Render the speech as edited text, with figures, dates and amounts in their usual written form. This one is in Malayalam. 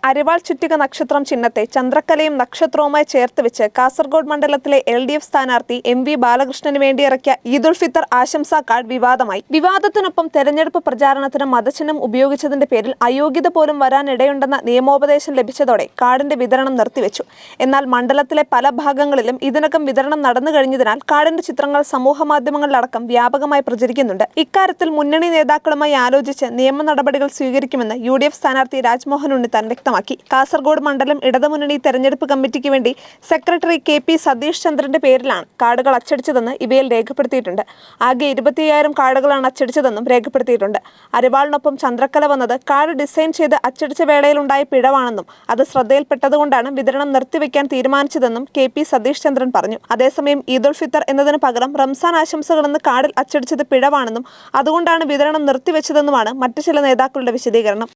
അരിവാൾ ചുറ്റിക നക്ഷത്രം ചിഹ്നത്തെ ചന്ദ്രക്കലയും നക്ഷത്രവുമായി ചേർത്ത് വെച്ച് കാസർഗോഡ് മണ്ഡലത്തിലെ LDF സ്ഥാനാർത്ഥി MV ബാലകൃഷ്ണന് വേണ്ടി ഇറക്കിയ ഈദുൽ ഫിത്തർ ആശംസാ കാർഡ് വിവാദമായി. വിവാദത്തിനൊപ്പം തെരഞ്ഞെടുപ്പ് പ്രചാരണത്തിന് മതചിഹ്നം ഉപയോഗിച്ചതിന്റെ പേരിൽ അയോഗ്യത പോലും വരാനിടയുണ്ടെന്ന നിയമോപദേശം ലഭിച്ചതോടെ കാർഡിന്റെ വിതരണം നിർത്തിവെച്ചു. എന്നാൽ മണ്ഡലത്തിലെ പല ഭാഗങ്ങളിലും ഇതിനകം വിതരണം നടന്നു കഴിഞ്ഞതിനാൽ കാർഡിന്റെ ചിത്രങ്ങൾ സമൂഹമാധ്യമങ്ങളിലടക്കം വ്യാപകമായി പ്രചരിക്കുന്നുണ്ട്. ഇക്കാര്യത്തിൽ മുന്നണി നേതാക്കളുമായി ആലോചിച്ച് നിയമ നടപടികൾ സ്വീകരിക്കുമെന്ന് UDF സ്ഥാനാർത്ഥി രാജ്മോഹൻ ഉണ്ണിത്താൻ വ്യക്തമാക്കി. കാസർഗോഡ് മണ്ഡലം ഇടതുമുന്നണി തെരഞ്ഞെടുപ്പ് കമ്മിറ്റിക്ക് വേണ്ടി സെക്രട്ടറി KP സതീഷ് ചന്ദ്രന്റെ പേരിലാണ് കാർഡുകൾ അച്ചടിച്ചതെന്ന് ഇവയിൽ രേഖപ്പെടുത്തിയിട്ടുണ്ട്. ആകെ 25,000 കാർഡുകളാണ് അച്ചടിച്ചതെന്നും രേഖപ്പെടുത്തിയിട്ടുണ്ട്. അരിവാളിനൊപ്പം ചന്ദ്രക്കല വന്നത് കാർഡ് ഡിസൈൻ ചെയ്ത് അച്ചടിച്ച വേളയിലുണ്ടായ പിഴവാണെന്നും അത് ശ്രദ്ധയിൽപ്പെട്ടതുകൊണ്ടാണ് വിതരണം നിർത്തിവെക്കാൻ തീരുമാനിച്ചതെന്നും KP സതീഷ് ചന്ദ്രൻ പറഞ്ഞു. അതേസമയം ഈദുൽ ഫിത്തർ എന്നതിന് പകരം റംസാൻ ആശംസകളെന്ന് കാർഡിൽ അച്ചടിച്ചത് പിഴവാണെന്നും അതുകൊണ്ടാണ് വിതരണം നിർത്തിവെച്ചതെന്നുമാണ് മറ്റു ചില നേതാക്കളുടെ വിശദീകരണം.